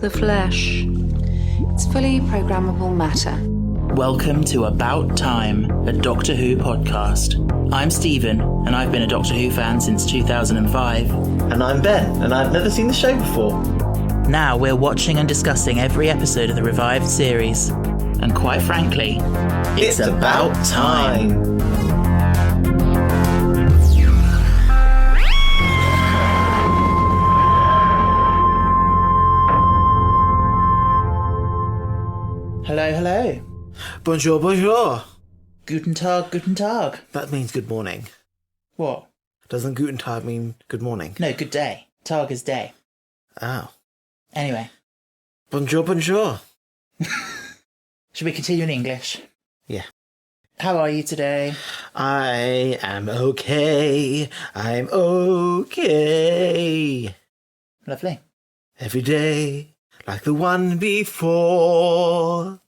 The flesh. It's fully programmable matter. Welcome to About Time, a Doctor Who podcast. I'm Stephen, and I've been a Doctor Who fan since 2005. And I'm Ben, and I've never seen the show before. Now we're watching and discussing every episode of the revived series. And quite frankly, it's about time. Hello, hello. Bonjour, bonjour. Guten Tag, guten Tag. That means good morning. What? Doesn't Guten Tag mean good morning? No, good day. Tag is day. Oh. Anyway. Bonjour, bonjour. Should we continue in English? Yeah. How are you today? I am okay. I'm okay. Lovely. Every day, like the one before.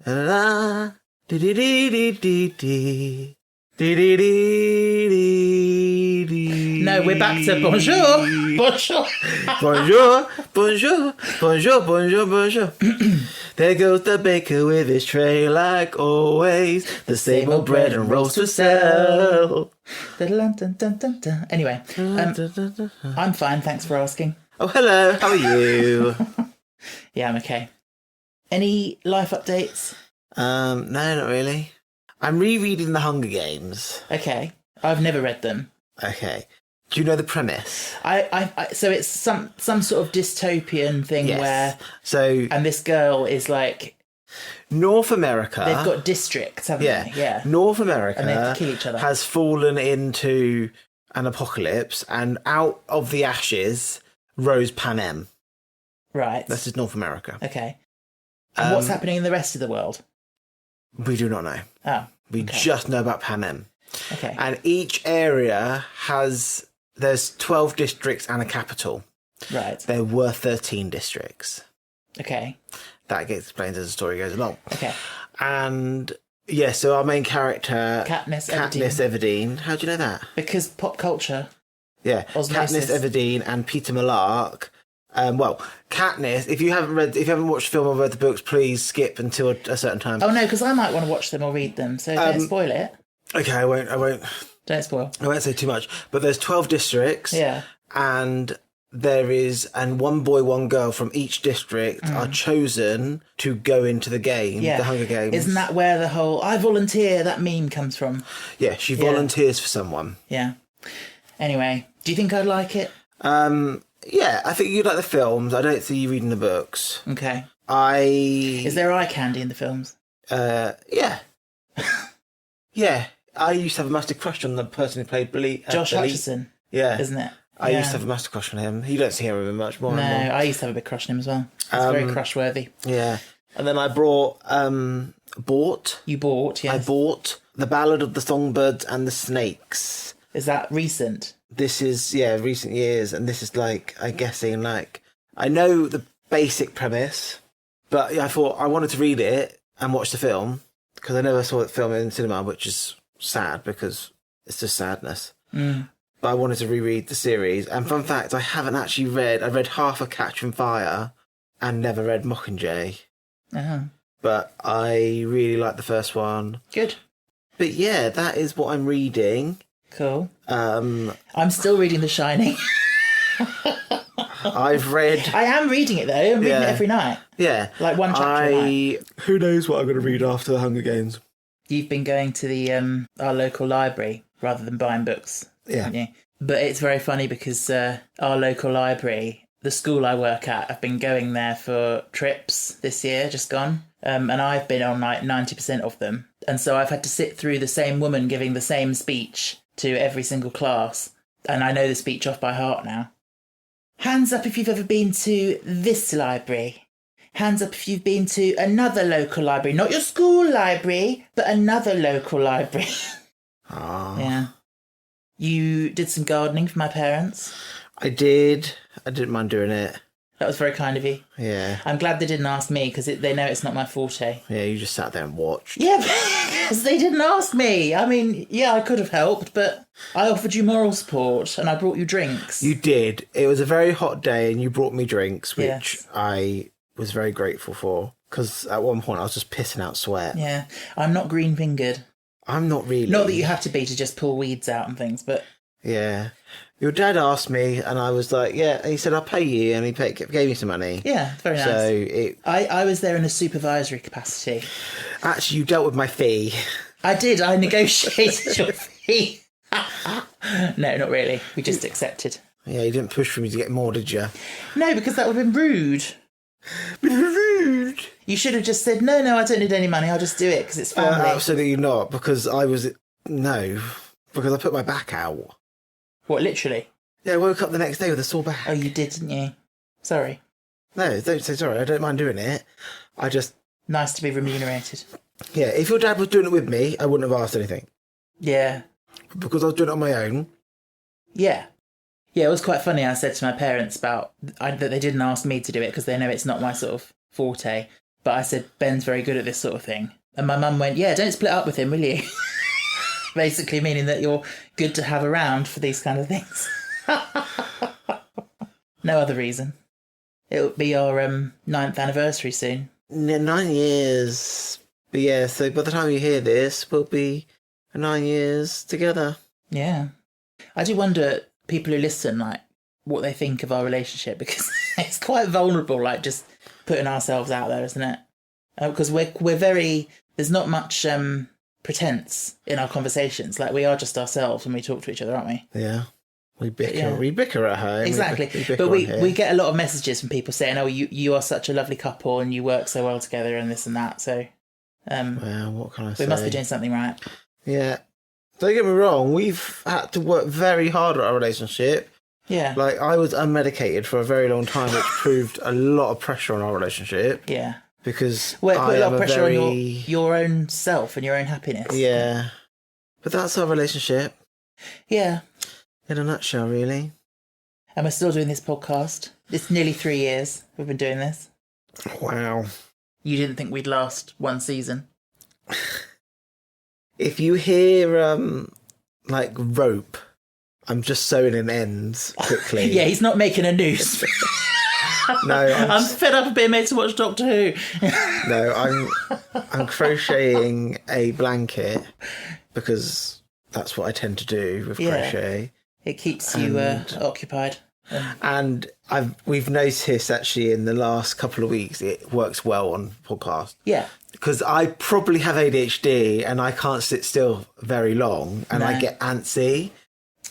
La dee dee dee dee dee dee. Dee dee dee dee dee. No, we're back to bonjour. Bonjour. Bonjour, bonjour, bonjour, bonjour, bonjour. There goes the baker with his tray like always. The same old bread and rolls to sell. Anyway, I'm fine, thanks for asking. Oh, hello, how are you? Yeah, I'm okay. Any life updates? No, not really. I'm rereading The Hunger Games. Okay, I've never read them. Okay. Do you know the premise? So it's some sort of dystopian thing where... So... And this girl is like... North America... They've got districts, haven't they? Yeah. North America... And they have to kill each other. ...has fallen into an apocalypse, and out of the ashes rose Panem. Right. This is North America. Okay. And what's happening in the rest of the world? We do not know. Oh. We just know about Panem. Okay. And each area has... There's 12 districts and a capital. Right. There were 13 districts. Okay. That gets explained as the story goes along. Okay. And, yeah, so our main character... Katniss Everdeen. How do you know that? Because pop culture. Yeah. Osmosis. Katniss Everdeen and Peter Millark. Katniss, if you haven't watched the film or read the books, please skip until a certain time. Oh, no, because I might want to watch them or read them, so don't spoil it. Okay, I won't... Don't spoil. I won't say too much, but there's 12 districts. Yeah. And one boy, one girl from each district are chosen to go into the game, the Hunger Games. Isn't that where the whole "I volunteer" that meme comes from? Yeah, she volunteers for someone. Yeah. Anyway, do you think I'd like it? Yeah, I think you'd like the films. I don't see you reading the books. Okay. Is there eye candy in the films? Yeah. Yeah. I used to have a massive crush on the person who played Billy. Josh Hutcherson. Yeah. Isn't it? I used to have a massive crush on him. You don't see him much more. No, I used to have a big crush on him as well. He's very crush-worthy. Yeah. And then I bought... You bought, yes. I bought The Ballad of the Songbirds and the Snakes. Is that recent? This is, recent years. And this is I'm guessing, I know the basic premise, but I thought I wanted to read it and watch the film, because I never saw the film in cinema, which is sad because it's just sadness. But I wanted to reread the series. And fun fact, I haven't actually I read half of Catch and Fire and never read Mockingjay. Uh-huh. But I really like the first one. Good. But yeah, that is what I'm reading. Cool. I'm still reading The Shining. I've read... I am reading it, though. I'm reading it every night. Yeah. Like one chapter a night. Who knows what I'm going to read after the Hunger Games. You've been going to the our local library rather than buying books. Yeah. You? But it's very funny because our local library, the school I work at, I've been going there for trips this year, just gone. And I've been on 90% of them. And so I've had to sit through the same woman giving the same speech to every single class. And I know the speech off by heart now. Hands up if you've ever been to this library. Hands up if you've been to another local library. Not your school library, but another local library. Ah. Yeah. You did some gardening for my parents. I did. I didn't mind doing it. That was very kind of you. Yeah. I'm glad they didn't ask me because they know it's not my forte. Yeah, you just sat there and watched. Yeah, because they didn't ask me. I mean, yeah, I could have helped, but I offered you moral support and I brought you drinks. You did. It was a very hot day and you brought me drinks, which Yes. I was very grateful for. Because at one point I was just pissing out sweat. Yeah, I'm not green-fingered. I'm not really. Not that you have to be to just pull weeds out and things, but... Yeah. Your dad asked me and I was like, yeah. And he said, I'll pay you. And he gave me some money. Yeah, very nice. So I was there in a supervisory capacity. actually, you dealt with my fee. I did. I negotiated your fee. No, not really. We just accepted. Yeah, you didn't push for me to get more, did you? No, because that would have been rude. Rude. You should have just said, no, I don't need any money. I'll just do it because it's family. Absolutely not, because because I put my back out. What, literally? Yeah, I woke up the next day with a sore back. Oh, you did, didn't you? Sorry. No, don't say sorry. I don't mind doing it. I just, Nice to be remunerated. yeah, if your dad was doing it with me, I wouldn't have asked anything. Yeah. Because I was doing it on my own. Yeah. Yeah, it was quite funny. I said to my parents that they didn't ask me to do it because they know it's not my sort of forte. But I said, Ben's very good at this sort of thing. And my mum went, yeah, don't split up with him, will you? Basically meaning that you're good to have around for these kind of things. No other reason. It'll be our 9th anniversary soon. 9 years. But yeah, so by the time you hear this, we'll be 9 years together. Yeah. I do wonder, people who listen, like, what they think of our relationship, because it's quite vulnerable, like, just putting ourselves out there, isn't it? Because we're very... There's not much pretense in our conversations. Like, we are just ourselves when we talk to each other, aren't we? Yeah. We bicker. Yeah. We bicker at home. Exactly. bicker But on here. we get a lot of messages from people saying, oh, you are such a lovely couple and you work so well together and this and that. So Well, what can I say? we must be doing something right. Yeah. Don't get me wrong, we've had to work very hard at our relationship. Yeah. Like, I was unmedicated for a very long time, which proved a lot of pressure on our relationship. Yeah. Because Well, it I put a lot am of pressure very... on your own self and your own happiness. Yeah. But that's our relationship, Yeah. in a nutshell, really. And we're still doing this podcast. It's nearly 3 years we've been doing this. Wow. You didn't think we'd last one season? If you hear, like, rope, I'm just sewing in ends quickly. Yeah, he's not making a noose. No, I'm fed up of being made to watch Doctor Who. No, I'm crocheting a blanket because that's what I tend to do with Yeah. crochet. It keeps you occupied. And we've noticed actually in the last couple of weeks it works well on podcast. Yeah. Because I probably have ADHD and I can't sit still very long and I No. get antsy.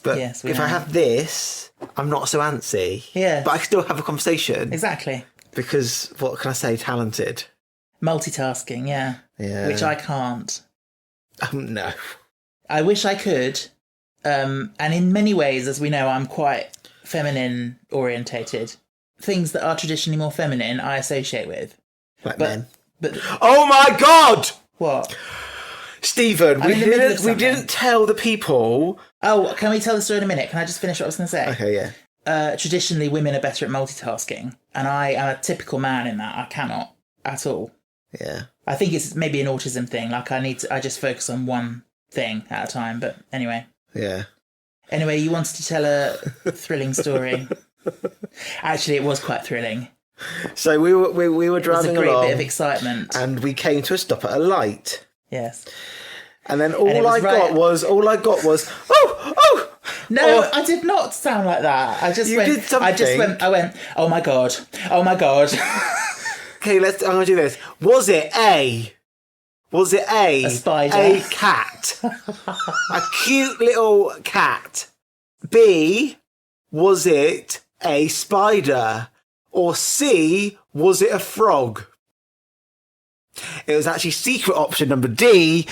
But Yes, we if I know. have this, I'm not so antsy. Yeah. But I can still have a conversation. Exactly. Because, what can I say, talented. Multitasking, yeah. Yeah. Which I can't. No. I wish I could. And in many ways, as we know, I'm quite feminine orientated. Things that are traditionally more feminine, I associate with. Like But men. but Oh my God! what? Stephen, I'm we in the middle of didn't something. tell the people. Oh, can we tell the story in a minute? Can I just finish what I was going to say? Okay, yeah. Traditionally, women are better at multitasking, and I am a typical man in that. I cannot at all. Yeah. I think it's maybe an autism thing. Like I just focus on one thing at a time. But anyway. Yeah. Anyway, you wanted to tell a thrilling story. Actually, it was quite thrilling. So we were It was a driving great along bit of excitement. and we came to a stop at a light. Yes. And then it all I was right- got was oh. No, Oh. I did not sound like that. I just You went. did something. I went. Oh my god. Oh my god. Okay, I'm gonna do this. Was it a A spider. A cat? A cute little cat. B, was it a spider? Or C, was it a frog? It was actually secret option number D,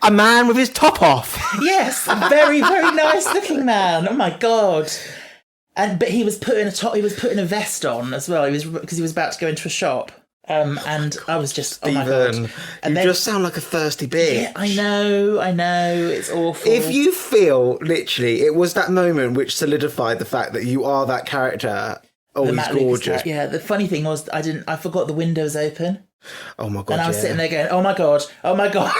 a man with his top off. Yes, a very very nice looking man. Oh my god. But he was putting a vest on as well. Because he was about to go into a shop. And I was just oh my god. Stephen, And you then- just sound like a thirsty bitch. Yeah, I know, it's awful. If you feel, literally, it was that moment which solidified the fact that you are that character. Oh, the he's Matt Lucas gorgeous. character- yeah, the funny thing was I forgot the windows open. Oh my God, And I was yeah. sitting there going, oh my god, oh my god.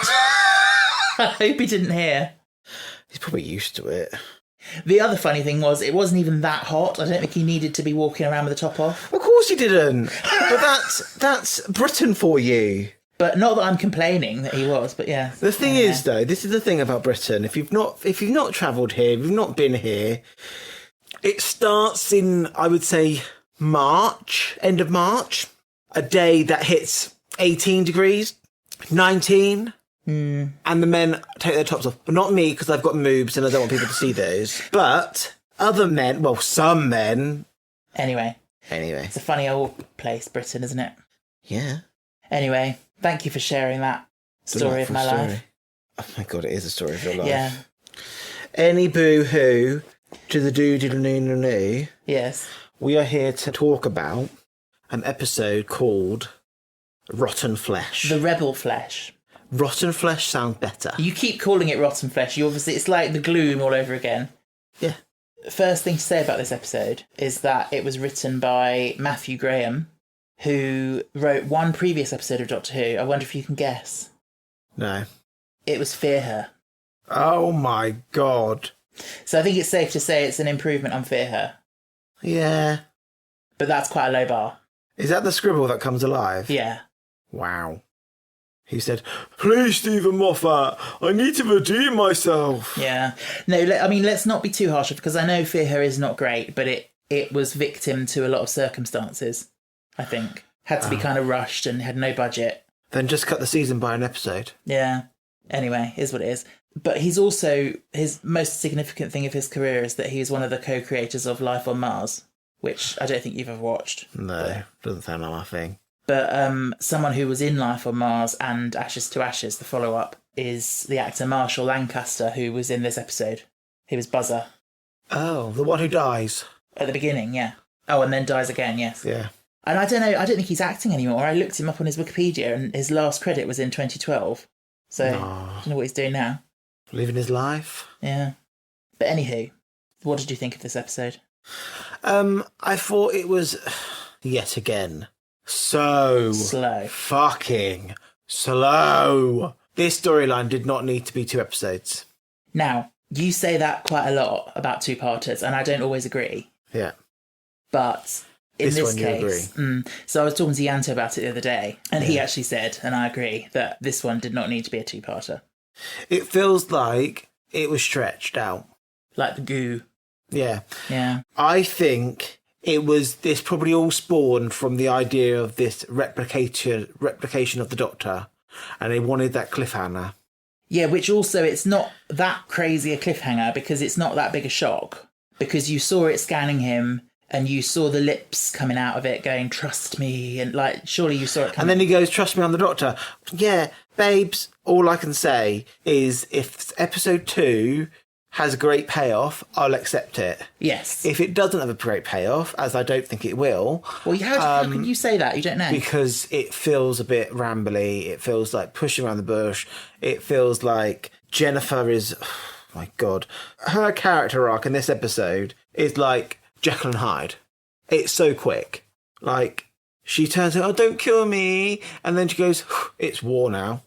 I hope he didn't hear. He's probably used to it. The other funny thing was, it wasn't even that hot. I don't think he needed to be walking around with the top off. Of course he didn't. But that's Britain for you. But not that I'm complaining that he was, but yeah. The thing is, though, this is the thing about Britain. If you've not travelled here, if you've not been here, it starts in, I would say, March, end of March. A day that hits 18 degrees, 19. And the men take their tops off. But not me, because I've got moobs and I don't want people to see those. But other men, well, some men. Anyway. It's a funny old place, Britain, isn't it? Yeah. Anyway, thank you for sharing that story of my life. Oh my God, it is a story of your life. Yeah. Any boo-hoo to the doo-doo-doo-doo-doo. Yes. We are here to talk about an episode called Rotten Flesh. The Rebel Flesh. Rotten Flesh sounds better. You keep calling it Rotten Flesh. It's like the Gloom all over again. Yeah. First thing to say about this episode is that it was written by Matthew Graham, who wrote one previous episode of Doctor Who. I wonder if you can guess. No. It was Fear Her. Oh my God. So I think it's safe to say it's an improvement on Fear Her. Yeah. But that's quite a low bar. Is that the scribble that comes alive? Yeah. Wow. He said, "Please, Stephen Moffat, I need to redeem myself." Yeah. No, I mean, let's not be too harsh, because I know Fear Her is not great, but it was victim to a lot of circumstances, I think. Had to be kind of rushed and had no budget. Then just cut the season by an episode. Yeah. Anyway, is what it is. But he's also, his most significant thing of his career is that he is one of the co-creators of Life on Mars, which I don't think you've ever watched. No, doesn't sound like my thing. But someone who was in Life on Mars and Ashes to Ashes, the follow-up, is the actor Marshall Lancaster, who was in this episode. He was Buzzer. Oh, the one who dies. At the beginning, yeah. Oh, and then dies again, yes. Yeah. And I don't know, I don't think he's acting anymore. I looked him up on his Wikipedia and his last credit was in 2012. So, I don't know what he's doing now. Living his life. Yeah. But anywho, what did you think of this episode? I thought it was, yet again, so slow. Fucking slow. This storyline did not need to be 2 episodes. Now, you say that quite a lot about two-parters, and I don't always agree. Yeah. But in this one you case, so I was talking to Yanto about it the other day, and he actually said, and I agree, that this one did not need to be a two-parter. It feels like it was stretched out. Like the goo. Yeah. Yeah. I think this probably all spawned from the idea of this replication of the Doctor, and they wanted that cliffhanger. Yeah, which also, it's not that crazy a cliffhanger because it's not that big a shock. Because you saw it scanning him and you saw the lips coming out of it going, "Trust me," and like, surely you saw it coming. And then he goes, "Trust me, I'm the Doctor." Yeah, babes, all I can say is if episode 2 has a great payoff, I'll accept it. Yes. If it doesn't have a great payoff, as I don't think it will... Well, how can you say that? You don't know. Because it feels a bit rambly. It feels like pushing around the bush. It feels like Jennifer is... Oh my God. Her character arc in this episode is like Jekyll and Hyde. It's so quick. Like, she turns out, "Oh, don't kill me." And then she goes, "It's war now."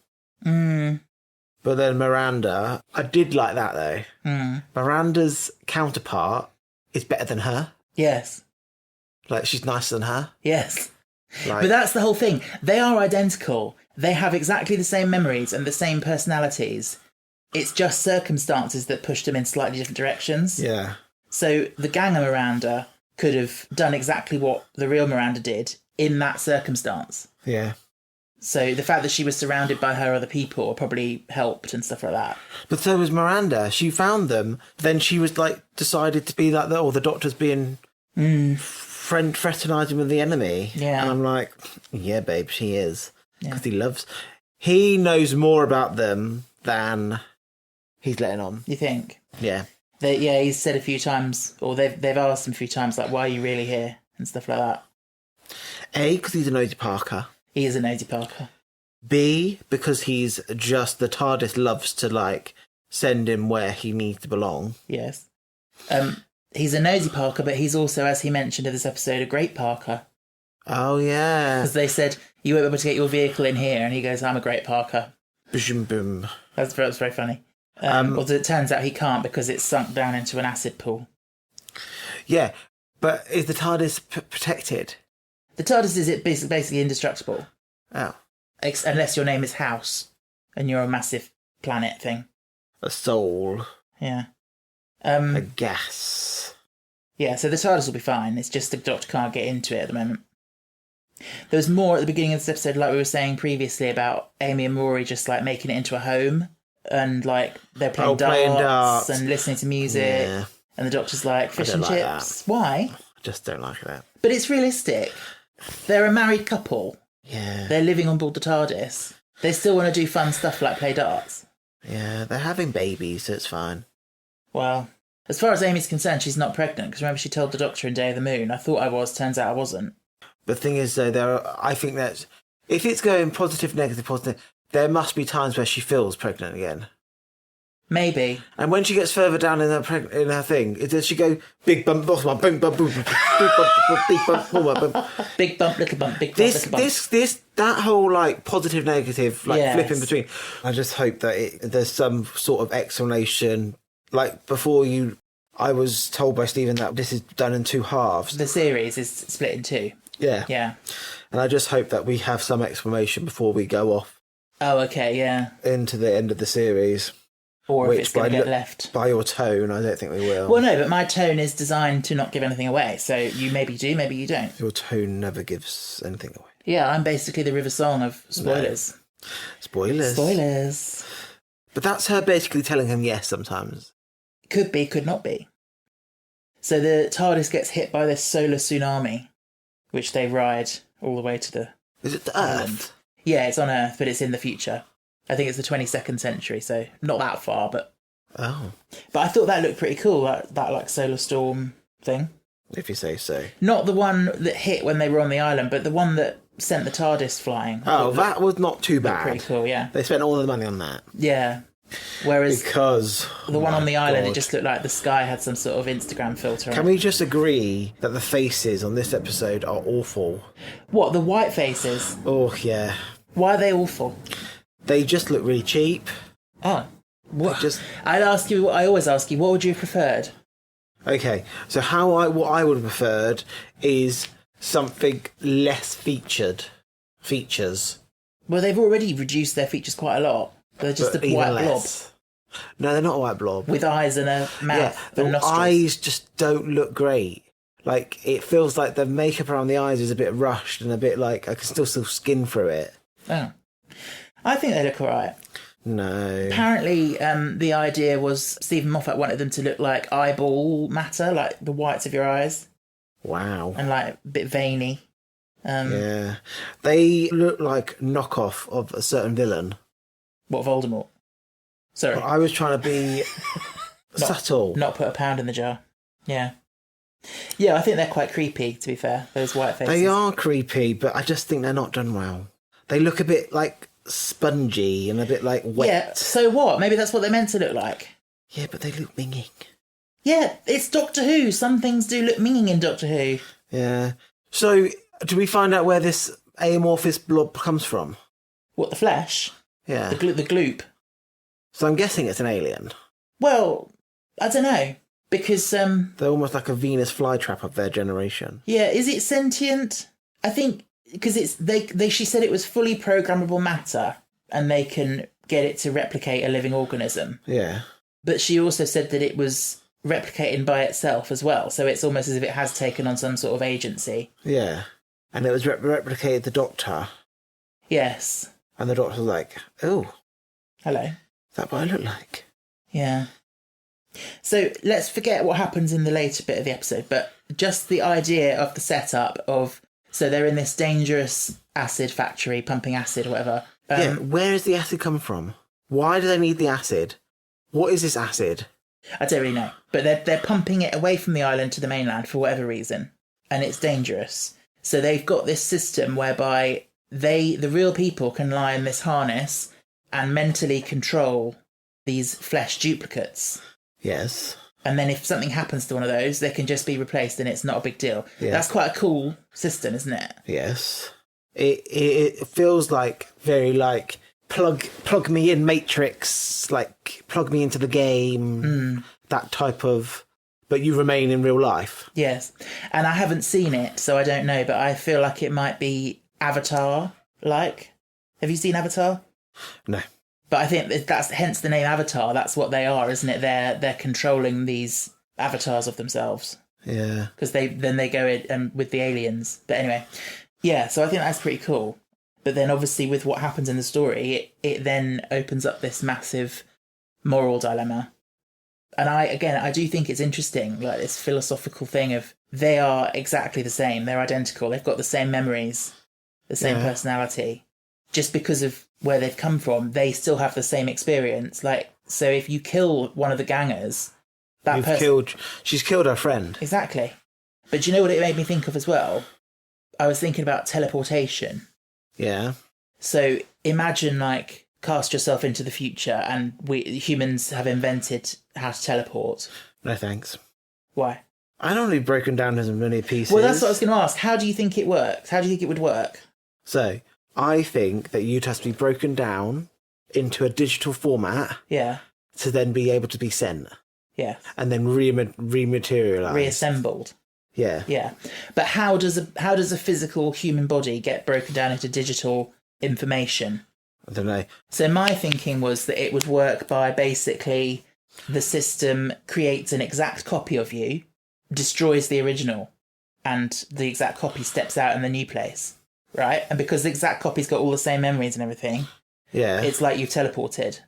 But then Miranda, I did like that though. Miranda's counterpart is better than her. Yes. Like, she's nicer than her. Yes. Like, but that's the whole thing. They are identical. They have exactly the same memories and the same personalities. It's just circumstances that pushed them in slightly different directions. yeah. So the gang of Miranda could have done exactly what the real Miranda did in that circumstance. Yeah. So the fact that she was surrounded by her other people probably helped and stuff like that. But so was Miranda. She found them. Then she was like, decided to be like, the Doctor's being fraternising with the enemy. Yeah. And I'm like, yeah, babe, she is. Because he knows more about them than he's letting on. You think? Yeah. He's said a few times, or they've asked him a few times, like, "Why are you really here?" and stuff like that. A, because he's a nosy Parker. He is a nosy Parker. B, because he's just, the TARDIS loves to, like, send him where he needs to belong. Yes. He's a nosy Parker, but he's also, as he mentioned in this episode, a great Parker. Oh, yeah. Because they said, "You won't be able to get your vehicle in here," and he goes, "I'm a great Parker." Boom, boom. That's very funny. Although it turns out he can't because it's sunk down into an acid pool. Yeah, but is the TARDIS protected? The TARDIS is basically indestructible. Oh. Unless your name is House and you're a massive planet thing. A soul. Yeah. A gas. Yeah, so the TARDIS will be fine. It's just the Doctor can't get into it at the moment. There was more at the beginning of this episode, like we were saying previously, about Amy and Rory just like making it into a home. And like they're playing darts and listening to music. Yeah. And the Doctor's like, fish and like chips. Why? I just don't like that. But it's realistic. They're a married couple. Yeah. They're living on board the TARDIS. They still want to do fun stuff like play darts. Yeah, they're having babies, so it's fine. Well, as far as Amy's concerned, she's not pregnant, because remember she told the Doctor in Day of the Moon, I thought I was, turns out I wasn't. The thing is, though, I think that if it's going positive, negative, there must be times where she feels pregnant again. Maybe. And when she gets further down in her thing, does she go big bump, boss one, boom, bump, boom, big bump, big bump, boom, bump. Big bump, little bump, big bump, little bump. That whole like positive, negative, like Yes. flip in between. I just hope that there's some sort of explanation. Like before I was told by Stephen that this is done in two halves. The series is split in two. Yeah. Yeah. And I just hope that we have some explanation before we go off Oh, okay, yeah. into the end of the series. Or if Which it's going to by get left. By your tone, I don't think we will. Well, no, but my tone is designed to not give anything away, so you maybe do, maybe you don't. Your tone never gives anything away. Yeah, I'm basically the River Song of spoilers. No. Spoilers. Spoilers. But that's her basically telling him yes sometimes. Could be, could not be. So the TARDIS gets hit by this solar tsunami, which they ride all the way to the Is it the island. Earth? Yeah, it's on Earth, but it's in the future. I think it's the 22nd century, so not that far, but Oh, I thought that looked pretty cool, that like solar storm thing. if you say so. Not the one that hit when they were on the island, but the one that sent the TARDIS flying. Oh, that was not too Looked pretty bad. cool, yeah. They spent all the money on that. Yeah. Whereas Because... the one on the island, God. it just looked like the sky had some sort of Instagram filter on Can it. we just agree that the faces on this episode are awful? What, the white faces? Oh, yeah. Why are they awful? They just look really cheap. Oh. What? Just... I always ask you, what would you have preferred? Okay, so what I would have preferred is something less features. Well, they've already reduced their features quite a lot. They're just but a even white less. No, they're not a white blob. blob with eyes and a mouth the and nostrils. eyes just don't look great. Like, it feels like the makeup around the eyes is a bit rushed and a bit like I can still see skin through it. Oh. I think they look alright. No. Apparently, the idea was Stephen Moffat wanted them to look like eyeball matter, like the whites of your eyes, Wow. and like a bit veiny. Yeah. They look like knockoff of a certain villain. What, Voldemort? Sorry, But I was trying to be subtle. not put a pound in the jar. Yeah. Yeah, I think they're quite creepy, to be fair, those white faces. They are creepy, but I just think they're not done well. They look a bit like spongy and a bit like wet. Yeah, so what? Maybe that's what they're meant to look like. Yeah, but they look minging. Yeah, it's Doctor Who. Some things do look minging in Doctor Who. Yeah. So, do we find out where this amorphous blob comes from? What, the flesh? Yeah. The gloop? So I'm guessing it's an alien. Well, I don't know. Because, They're almost like a Venus flytrap of their generation. yeah, is it sentient? I think, because she said it was fully programmable matter, and they can get it to replicate a living organism. Yeah. But she also said that it was replicating by itself as well, so it's almost as if it has taken on some sort of agency. Yeah. And it was replicated the Doctor. Yes. And the Doctor was like, oh, Hello. is that what I look like? Yeah. So let's forget what happens in the later bit of the episode, but just the idea of the setup of, so they're in this dangerous acid factory, pumping acid or whatever. Yeah, where is the acid come from? Why do they need the acid? What is this acid? I don't really know, but they're pumping it away from the island to the mainland for whatever reason, and it's dangerous. So they've got this system whereby the real people can lie in this harness and mentally control these flesh duplicates. Yes. And then if something happens to one of those, they can just be replaced and it's not a big deal. Yeah. That's quite a cool system, isn't it? Yes. It feels like very like plug me in Matrix, like plug me into the game, that type of. But you remain in real life. Yes. And I haven't seen it, so I don't know, but I feel like it might be Avatar-like. Have you seen Avatar? No. But I think that's hence the name Avatar. That's what they are, isn't it? They're controlling these avatars of themselves. Yeah. Because they go in with the aliens. But anyway, yeah, so I think that's pretty cool. But then obviously with what happens in the story, it then opens up this massive moral dilemma. And I do think it's interesting, like this philosophical thing of they are exactly the same. They're identical. They've got the same memories, the same personality. Just because of where they've come from, they still have the same experience. Like, so if you kill one of the gangers, she's killed her friend. Exactly. But do you know what it made me think of as well? I was thinking about teleportation. Yeah. So imagine, like, cast yourself into the future and we humans have invented how to teleport. No thanks. Why? I don't really broken down as many pieces. Well, that's what I was going to ask. How do you think it works? How do you think it would work? So, I think that you'd have to be broken down into a digital format Yeah. to then be able to be sent. Yeah. And then rematerialized. Reassembled. Yeah. Yeah. But how does a physical human body get broken down into digital information? I don't know. So my thinking was that it would work by basically the system creates an exact copy of you, destroys the original, and the exact copy steps out in the new place, right? And because the exact copy's got all the same memories and everything, yeah, it's like you've teleported.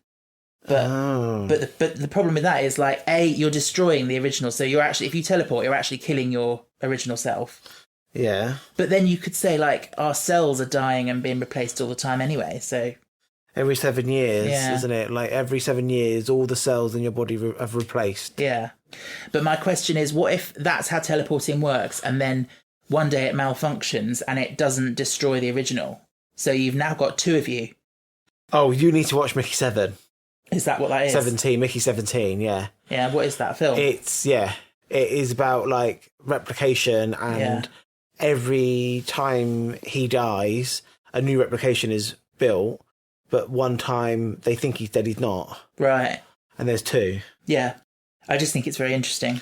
But the problem with that is, like, A, you're destroying the original. So you're actually, if you teleport, you're actually killing your original self. Yeah. But then you could say, like, our cells are dying and being replaced all the time anyway, so... Every 7 years, isn't it? Like, every 7 years, all the cells in your body have replaced. Yeah. But my question is, what if that's how teleporting works, and then one day it malfunctions and it doesn't destroy the original? So you've now got two of you. Oh, you need to watch Mickey 7. Is that what that is? 17, Mickey 17, yeah. Yeah, what is that film? It is about, like, replication, and every time he dies, a new replication is built, but one time they think he's dead, he's not. Right. And there's two. Yeah. I just think it's very interesting.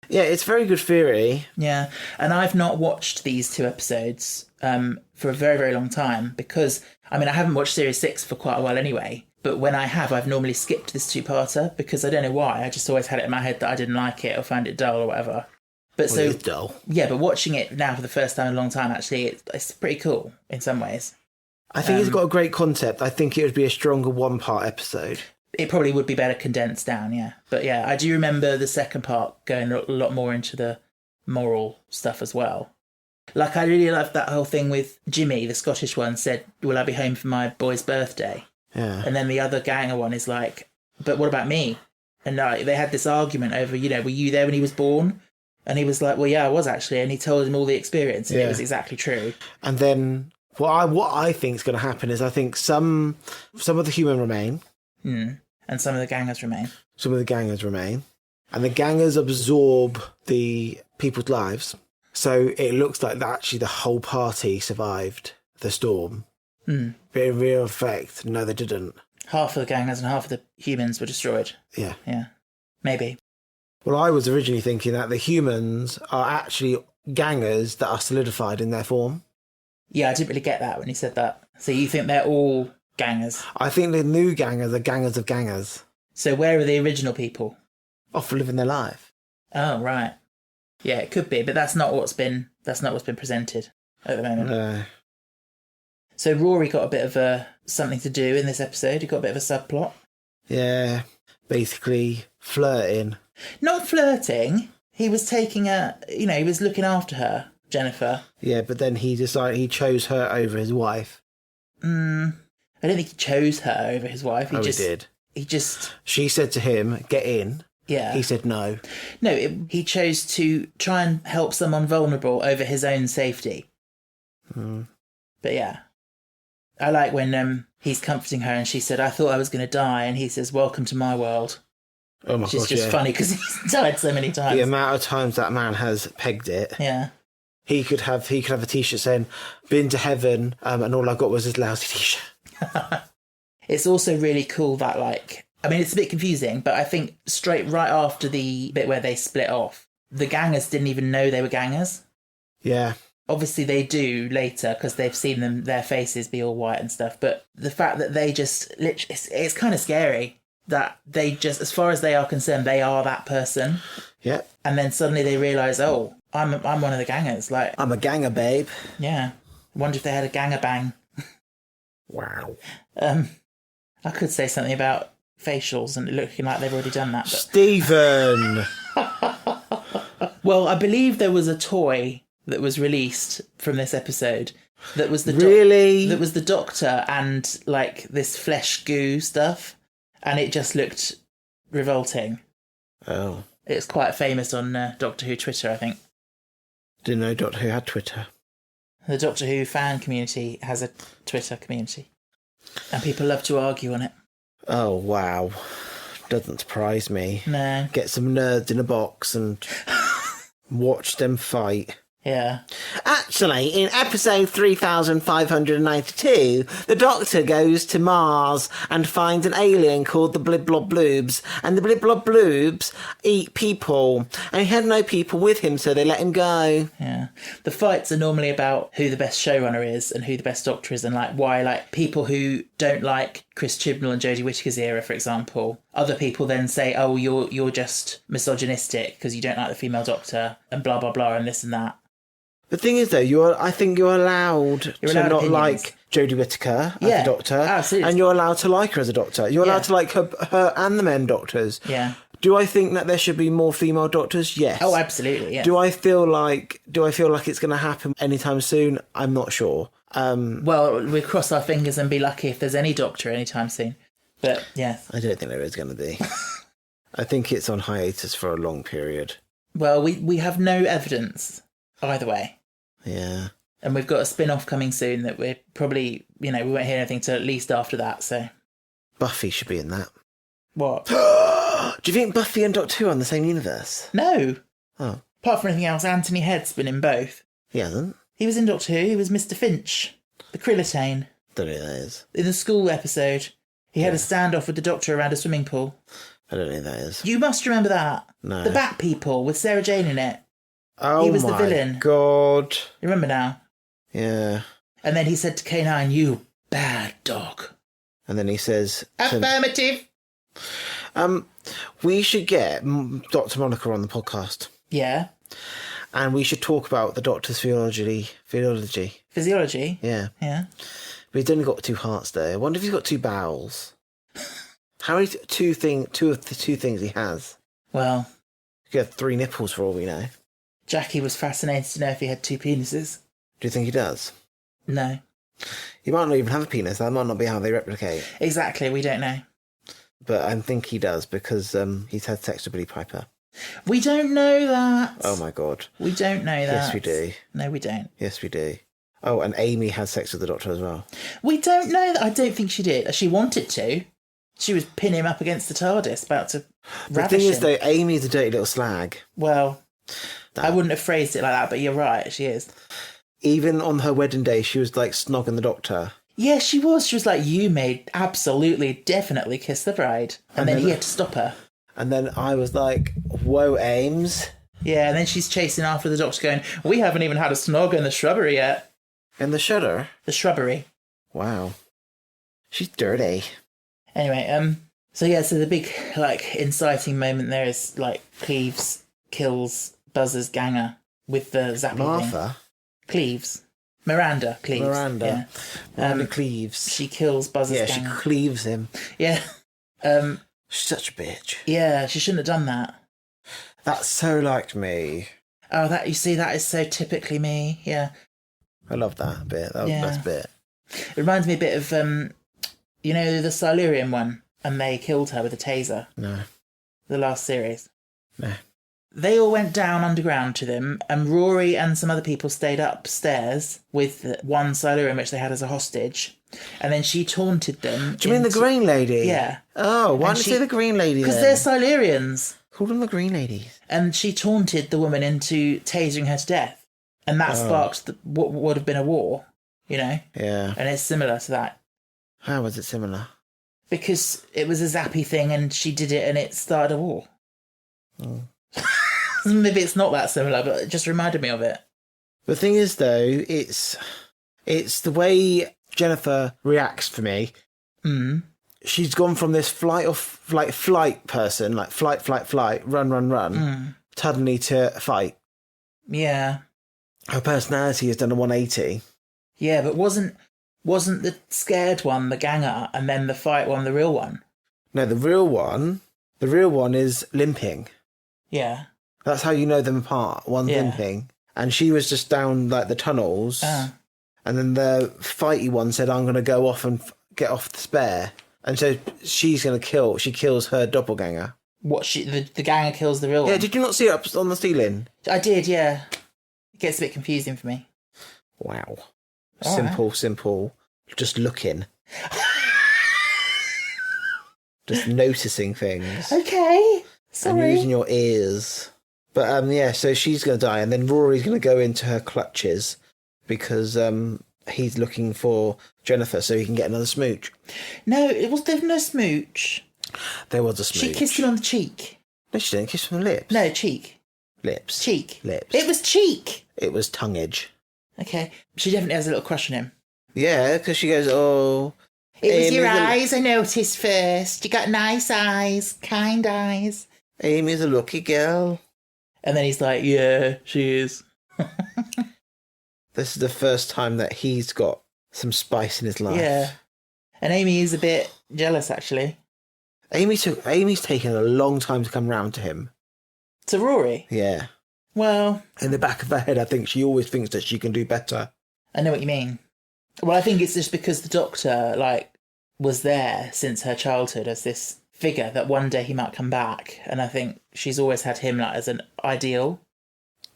Yeah, it's a very good theory. Yeah, and I've not watched these two episodes for a very, very long time because, I mean, I haven't watched Series 6 for quite a while anyway, but when I have, I've normally skipped this two-parter because I don't know why. I just always had it in my head that I didn't like it or found it dull or whatever. But well, it's dull. Yeah, but watching it now for the first time in a long time, actually, it's pretty cool in some ways. I think it's got a great concept. I think it would be a stronger one-part episode. It probably would be better condensed down, yeah. But yeah, I do remember the second part going a lot more into the moral stuff as well. Like, I really loved that whole thing with Jimmy, the Scottish one, said, will I be home for my boy's birthday? Yeah. And then the other ganger one is like, but what about me? And they had this argument over, were you there when he was born? And he was like, well, yeah, I was actually. And he told him all the experience, and it was exactly true. And then what I think is going to happen is I think some of the human remain. And some of the gangers remain. Some of the gangers remain. And the gangers absorb the people's lives. So it looks like that actually the whole party survived the storm. But in real effect, no, they didn't. Half of the gangers and half of the humans were destroyed. Yeah. Yeah. Maybe. Well, I was originally thinking that the humans are actually gangers that are solidified in their form. Yeah, I didn't really get that when you said that. So you think they're all gangers? I think the new gangers are gangers of gangers. So where are the original people? Off living their life. Oh, right. Yeah, it could be, but that's not what's been presented at the moment. No. So Rory got a bit of something to do in this episode. He got a bit of a subplot. Yeah, basically flirting. Not flirting. He was taking he was looking after her, Jennifer. Yeah, but then he decided he chose her over his wife. I don't think he chose her over his wife. He did. She said to him, get in. Yeah. He said no. No, he chose to try and help someone vulnerable over his own safety. But yeah. I like when he's comforting her and she said, I thought I was going to die. And he says, welcome to my world. Oh my Which God, is just funny because he's died so many times. The amount of times that man has pegged it. Yeah. He could have a T-shirt saying, been to heaven, and all I got was his lousy T-shirt. It's also really cool that, like, I mean, it's a bit confusing, but I think straight right after the bit where they split off, the gangers didn't even know they were gangers. Yeah. Obviously they do later because they've seen their faces be all white and stuff, but the fact that they just literally, it's kind of scary that they just, as far as they are concerned, they are that person. Yeah. And then suddenly they realise, oh, I'm one of the gangers. Like, I'm a ganger, babe. yeah. I wonder if they had a ganger bang. Wow. I could say something about facials and it looking like they've already done that. But... Stephen! Well, I believe there was a toy that was released from this episode that was the Really? that was the Doctor and like this flesh goo stuff, and it just looked revolting. Oh. It's quite famous on Doctor Who Twitter, I think. Didn't know Doctor Who had Twitter. The Doctor Who fan community has a Twitter community, and people love to argue on it. Oh, wow. Doesn't surprise me. No. Get some nerds in a box and watch them fight. Yeah. Actually, in episode 3592, the Doctor goes to Mars and finds an alien called the Bliblobloobs, and the Bliblobloobs eat people, and he had no people with him, so they let him go. Yeah. The fights are normally about who the best showrunner is and who the best Doctor is, and like why, like, people who don't like Chris Chibnall and Jodie Whittaker's era, for example, other people then say, oh, you're just misogynistic because you don't like the female Doctor and blah blah blah and this and that. The thing is, though, I think you're allowed to not opinions. like Jodie Whittaker as Yeah, a Doctor, absolutely. and you're allowed to like her as a Doctor. You're Yeah. allowed to like her and the men Doctors. Yeah. Do I think that there should be more female Doctors? Yes. Oh, absolutely. Yeah. Do I feel like it's going to happen anytime soon? I'm not sure. Well, we cross our fingers and be lucky if there's any Doctor anytime soon. But yeah. I don't think there is going to be. I think it's on hiatus for a long period. Well, we have no evidence either way. Yeah. And we've got a spin-off coming soon that we're probably, we won't hear anything till at least after that, so... Buffy should be in that. What? Do you think Buffy and Doctor Who are in the same universe? No. Oh. Apart from anything else, Anthony Head's been in both. He hasn't? He was in Doctor Who, he was Mr. Finch, the Krillitane. Don't know who that is. In the school episode, he had a standoff with the Doctor around a swimming pool. I don't know who that is. You must remember that. No. The Bat People with Sarah Jane in it. Oh, He was the my villain. God. You remember now? Yeah. And then he said to K9, you bad dog. And then he says... Affirmative. We should get Dr. Monica on the podcast. Yeah. And we should talk about the Doctor's physiology. Physiology. Yeah. Yeah. But he's only got 2 hearts, though. I wonder if he's got 2 bowels. How many two of the 2 things he has? Well, He could have 3 nipples for all we know. Jackie was fascinated to know if he had 2 penises. Do you think he does? No. He might not even have a penis. That might not be how they replicate. Exactly, we don't know. But I think he does because he's had sex with Billy Piper. We don't know that. Oh my God. We don't know that. Yes, we do. No, we don't. Yes, we do. Oh, and Amy had sex with the Doctor as well. We don't know that. I don't think she did. She wanted to. She was pinning him up against the TARDIS, about to The ravish thing is, him. though, Amy's a dirty little slag. Well, I wouldn't have phrased it like that, but you're right, she is. Even on her wedding day, she was like snogging the Doctor. Yeah, she was. She was like, you may absolutely, definitely kiss the bride. And then he had to stop her. And then I was like, whoa, Ames. Yeah, and then she's chasing after the Doctor going, we haven't even had a snog in the shrubbery yet. In the shutter? The shrubbery. Wow. She's dirty. Anyway, so the big, like, inciting moment there is, like, Cleves kills Buzz's ganger with the zappy thing. Martha? Cleves. Miranda Cleves. Miranda. Yeah. Miranda Cleves. She kills Buzz's Yeah, ganger. she cleaves him. Yeah. She's such a bitch. Yeah, she shouldn't have done that. That's so like me. Oh, that, you see, that is so typically me. Yeah. I love that bit. That was the best bit. It reminds me a bit of, the Silurian one, and they killed her with a taser. No. The last series. No. They all went down underground to them, and Rory and some other people stayed upstairs with one Silurian, which they had as a hostage. And then she taunted them. Do you mean the Green Lady? Yeah. Oh, why And didn't she- you say the Green Lady Because then? they're Silurians. Call them the Green Ladies. And she taunted the woman into tasering her to death. And that sparked what would have been a war, Yeah. And it's similar to that. How was it similar? Because it was a zappy thing and she did it and it started a war. Maybe it's not that similar, but it just reminded me of it. The thing is, though, it's the way Jennifer reacts for me. Mm. She's gone from this flight person, like flight, run, suddenly to fight. Yeah. Her personality has done a 180. Yeah, but wasn't the scared one the ganger and then the fight one the real one? No, the real one is limping. Yeah. That's how you know them apart. One's limping. And she was just down like the tunnels. And then the fighty one said, I'm going to go off and get off the spare. And so she kills her doppelganger. What, the ganger kills the real one? Yeah, did you not see it up on the ceiling? I did, yeah. It gets a bit confusing for me. Wow. All Simple. Just looking. Just noticing things. Okay. Sorry. And using your ears. But so she's going to die, and then Rory's going to go into her clutches because he's looking for Jennifer so he can get another smooch. No, there's no smooch. There was a smooch. She kissed him on the cheek. No, she didn't. Kiss from the lips. No, cheek. Lips. Cheek. Lips. It was cheek. It was tonguage. Okay. She definitely has a little crush on him. Yeah, because she goes, oh... It was your eyes I noticed first. You got nice eyes. Kind eyes. Amy's a lucky girl. And then he's like, yeah, she is. This is the first time that he's got some spice in his life. Yeah. And Amy is a bit jealous, actually. Amy's taken a long time to come round to him. To Rory? Yeah. Well... In the back of her head, I think she always thinks that she can do better. I know what you mean. Well, I think it's just because the Doctor, was there since her childhood as this figure that one day he might come back. And I think she's always had him, as an ideal.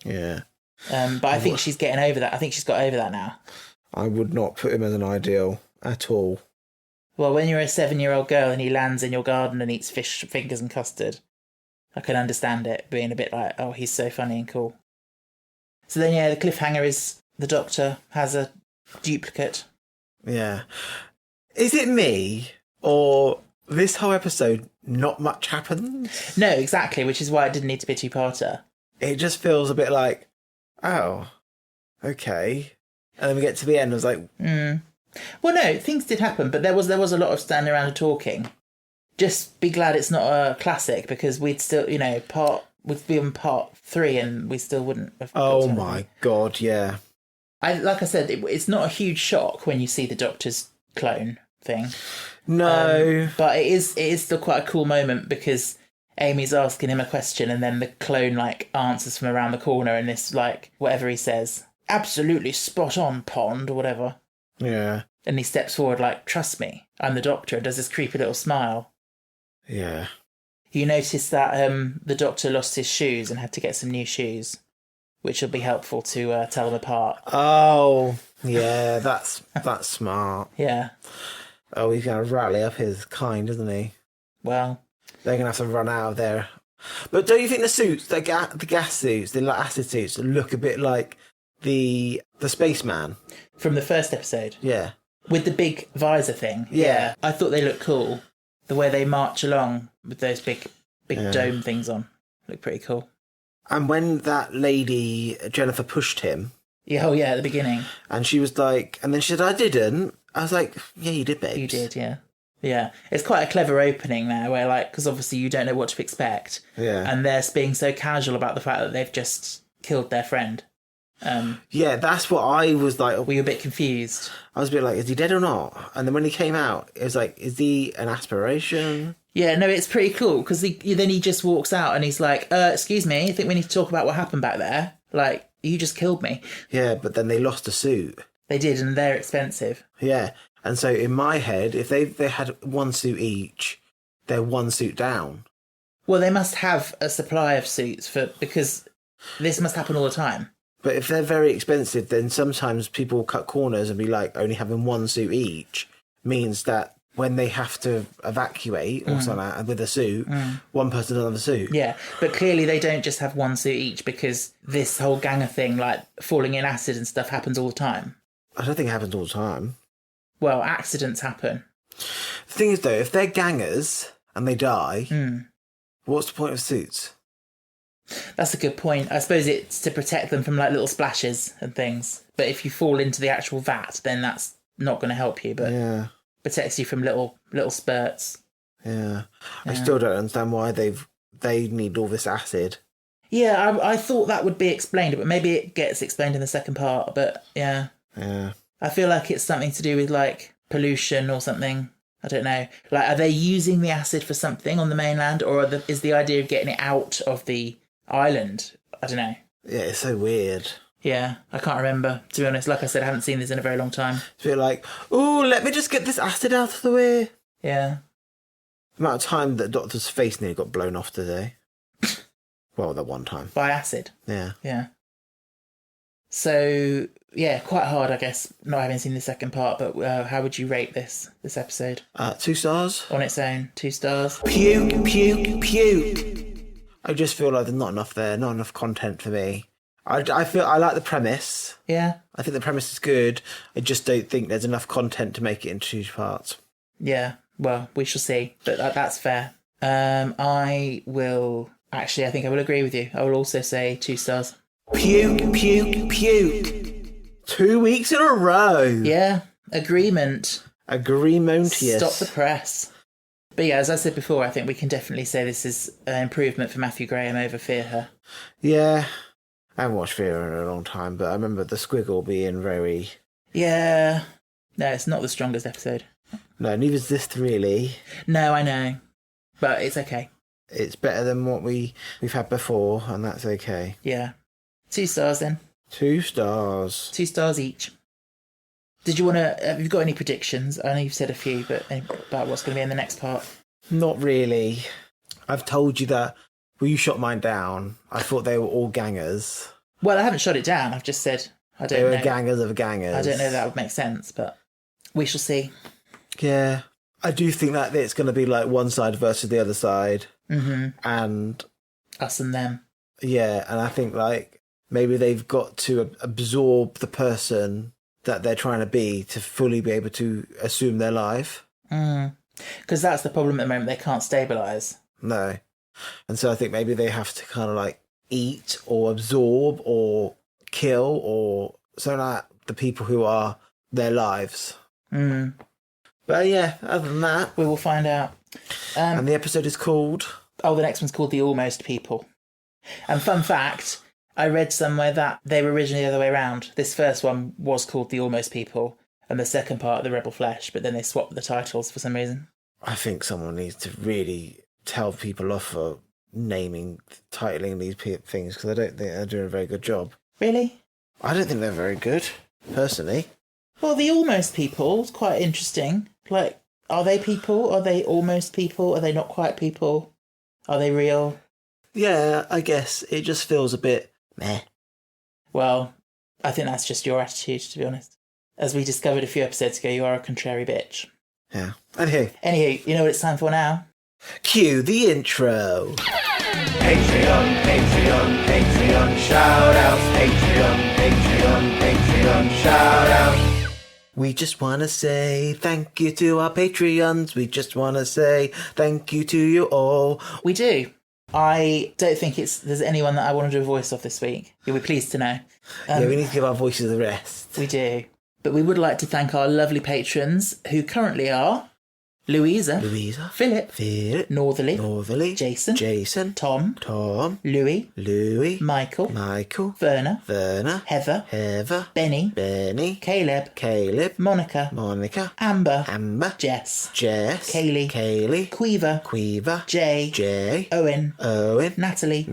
Yeah. But I think she's getting over that. I think she's got over that now. I would not put him as an ideal at all. Well, when you're a 7-year-old girl and he lands in your garden and eats fish fingers and custard, I can understand it being a bit like, oh, he's so funny and cool. So then, yeah, the cliffhanger is the Doctor has a duplicate. Yeah. Is it me, or this whole episode, not much happens? No, exactly, which is why it didn't need to be a two-parter. It just feels a bit like, oh, okay. And then we get to the end, I was like... Well, no, things did happen, but there was a lot of standing around and talking. Just be glad it's not a classic, because we'd still, we'd be on part 3 and we still wouldn't have... Oh my God, yeah. Like I said, it's not a huge shock when you see the Doctor's clone thing. No. But it is still quite a cool moment because Amy's asking him a question and then the clone, answers from around the corner and this, whatever he says, absolutely spot on, Pond, or whatever. Yeah. And he steps forward trust me, I'm the Doctor, and does this creepy little smile. Yeah. You notice that the Doctor lost his shoes and had to get some new shoes, which will be helpful to tell them apart. Oh, yeah, that's smart. Yeah. Oh, he's going to rally up his kind, isn't he? Well... They're going to have to run out of there. But don't you think the suits, the gas suits, the acid suits, look a bit like the spaceman? From the first episode? Yeah. With the big visor thing? Yeah. I thought they looked cool. The way they march along with those big dome things on. Look pretty cool. And when that lady, Jennifer, pushed him... Yeah, oh yeah, at the beginning. And she was like... And then she said, I didn't. I was like, yeah, you did, babes. You did, yeah. Yeah. It's quite a clever opening there where, because obviously you don't know what to expect. Yeah. And they're being so casual about the fact that they've just killed their friend. Yeah, that's what I was like... Were you a bit confused? I was a bit like, is he dead or not? And then when he came out, it was like, is he an aspiration? Yeah, no, it's pretty cool, because then he just walks out and he's like, excuse me, I think we need to talk about what happened back there. You just killed me. Yeah, but then they lost a suit. They did, and they're expensive. Yeah, and so in my head, if they had one suit each, they're one suit down. Well, they must have a supply of suits because this must happen all the time. But if they're very expensive, then sometimes people cut corners and be like, only having one suit each means that when they have to evacuate or something like that with a suit, one person doesn't have a suit. Yeah, but clearly they don't just have one suit each because this whole ganger thing, falling in acid and stuff, happens all the time. I don't think it happens all the time. Well, accidents happen. The thing is, though, if they're gangers and they die, Hmm. what's the point of suits? That's a good point. I suppose it's to protect them from like little splashes and things. But if you fall into the actual vat, then that's not going to help you. But Yeah, protects you from little spurts. yeah. I Yeah. still don't understand why they need all this acid. Yeah, I thought that would be explained, but maybe it gets explained in the second part. But yeah, Yeah. I feel like it's something to do with like pollution or something. I don't know. Like, are they using the acid for something on the mainland, or is the idea of getting it out of the island? I don't know. Yeah, it's so weird. Yeah, I can't remember, to be honest. Like I said, I haven't seen this in a very long time. It's a bit like, oh, let me just get this acid out of the way. Yeah. The amount of time that Doctor's face nearly got blown off today. Well, that one time. By acid. Yeah. Yeah. So, yeah, quite hard, I guess, not having seen the second part, but how would you rate this episode? 2 stars. On its own, 2 stars? Puke, puke, puke. I just feel like there's not enough there, not enough content for me. I feel I like the premise. Yeah. I think the premise is good. I just don't think there's enough content to make it into 2 parts. Yeah, well, we shall see, but that's fair. I will... Actually, I think I will agree with you. I will also say 2 stars. Puke, puke, puke. 2 weeks in a row. Yeah, agreement. Agreementious. Stop the press. But yeah, as I said before, I think we can definitely say this is an improvement for Matthew Graham over Fear Her. Yeah. I haven't watched Fear in a long time, but I remember the squiggle being very... Yeah. No, it's not the strongest episode. No, neither's this really. No, I know. But it's okay. It's better than what we've had before, and that's okay. Yeah. 2 stars then. 2 stars. 2 stars each. Did you want to... Have you got any predictions? I know you've said a few, but about what's going to be in the next part? Not really. I've told you that when you shot mine down, I thought they were all gangers. Well, I haven't shot it down. I've just said... I They don't were know. gangers of gangers. I don't know if that would make sense, but we shall see. Yeah. I do think that it's going to be like one side versus the other side. Mm-hmm. And Us and them. yeah, and I think like maybe they've got to absorb the person that they're trying to be to fully be able to assume their life. Because that's the problem at the moment. They can't stabilise. No. And so I think maybe they have to kind of like eat or absorb or kill or something like the people who are their lives. But yeah, other than that. We will find out. And the episode is called... Oh, the next one's called The Almost People. And fun fact, I read somewhere that they were originally the other way around. This first one was called The Almost People, and the second part, The Rebel Flesh, but then they swapped the titles for some reason. I think someone needs to really tell people off for titling these things, because I don't think they're doing a very good job. Really? I don't think they're very good, personally. Well, The Almost People is quite interesting. Like, are they people? Are they almost people? Are they not quite people? Are they real? Yeah, I guess it just feels a bit meh. Well, I think that's just your attitude, to be honest. As we discovered a few episodes ago, you are a contrary bitch. Yeah. Anywho, You know what it's time for now? cue the intro. Patreon, Patreon, Patreon, shout outs. Patreon, Patreon, Patreon, shout outs. We just want to say thank you to our Patreons. We just want to say thank you to you all. We do. I don't think there's anyone that I want to do a voice of this week. You'll be pleased to know. Yeah, we need to give our voices a rest. We do. But we would like to thank our lovely patrons, who currently are Louisa, Philip, Northerly, Jason, Tom, Louis, Michael, Verna, Heather, Benny, Caleb, Monica, Amber, Jess, Kaylee, Queever, Jay, Owen, Natalie,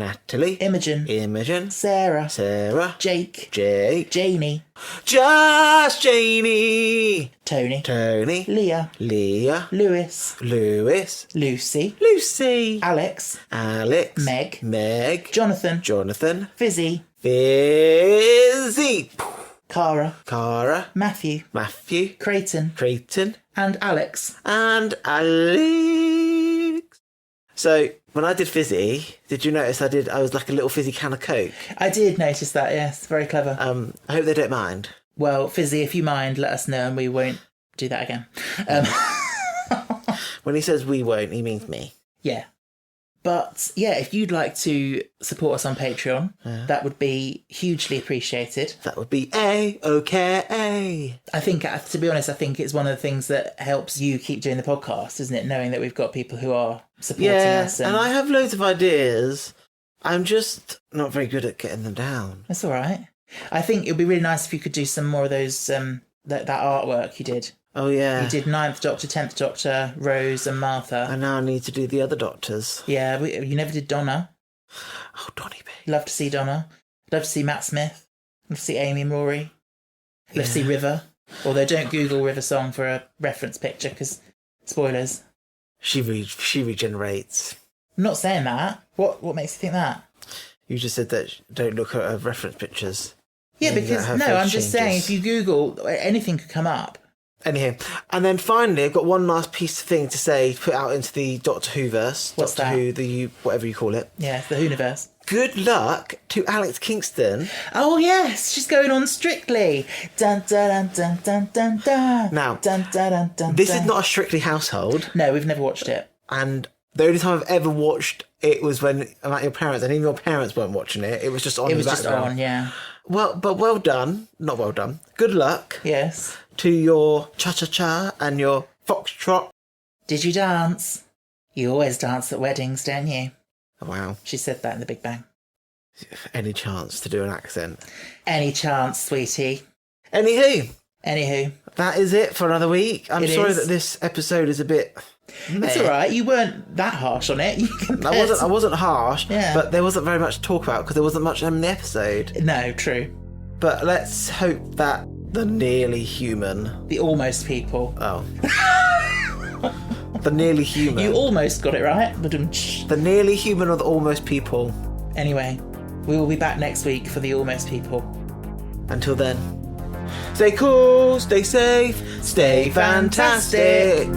Imogen, Sarah, Jake, Janie, Just Janie, Tony, Leah, Lewis, Lucy, Alex, Meg, Jonathan, Fizzy, Cara, Matthew, Creighton, and Alex. So when I did Fizzy, did you notice I was like a little fizzy can of Coke? I did notice that, yes. Very clever. I hope they don't mind. Well, Fizzy, if you mind, let us know and we won't do that again. When he says we won't, he means me. Yeah. But yeah, if you'd like to support us on Patreon, that would be hugely appreciated. That would be A-OK-A. I think, to be honest, I think it's one of the things that helps you keep doing the podcast, isn't it? Knowing that we've got people who are supporting us. And I have loads of ideas. I'm just not very good at getting them down. That's all right. I think it would be really nice if you could do some more of those, that artwork you did. Oh, yeah. You did 9th Doctor, 10th Doctor, Rose and Martha. I now need to do the other doctors. Yeah, you never did Donna. Oh, Donny B. Love to see Donna. Love to see Matt Smith. Love to see Amy and Rory. Love to see River. Although don't Google River Song for a reference picture, because spoilers. She regenerates. I'm not saying that. What makes you think that? You just said that don't look at her reference pictures. Yeah, You because, don't have no, face I'm just saying, changes. if you Google, anything could come up. Anyhow, and then finally, I've got one last piece of thing to say, to put out into the Doctor Who-verse. What's Doctor that? Who, whatever you call it. Yeah, it's the Hooniverse. Good luck to Alex Kingston. Oh, yes, she's going on Strictly. Dun, dun, dun, dun, dun, dun. Now, Dun, dun, dun, dun, This dun. is not a Strictly household, No, we've never watched it. and the only time I've ever watched it was when I'm at your parents', and even your parents weren't watching it. It was just on It in was the just background. on, yeah. Well done. Not well done. Good luck Yes. to your cha-cha-cha and your foxtrot. Did you dance? You always dance at weddings, don't you? Oh, wow. She said that in The Big Bang. Any chance to do an accent? Any chance, sweetie? Anywho, Anywho, that is it for another week. I'm It sorry is. that this episode is a bit... it's all right. You weren't that harsh on it. You can I wasn't harsh, Yeah. but there wasn't very much to talk about because there wasn't much in the episode. No, true. But let's hope that the nearly human... The almost people. Oh. The nearly human. You almost got it right. Ba-dum-tsh. The nearly human or the almost people. Anyway, we will be back next week for the almost people. Until then, stay cool, stay safe, stay fantastic.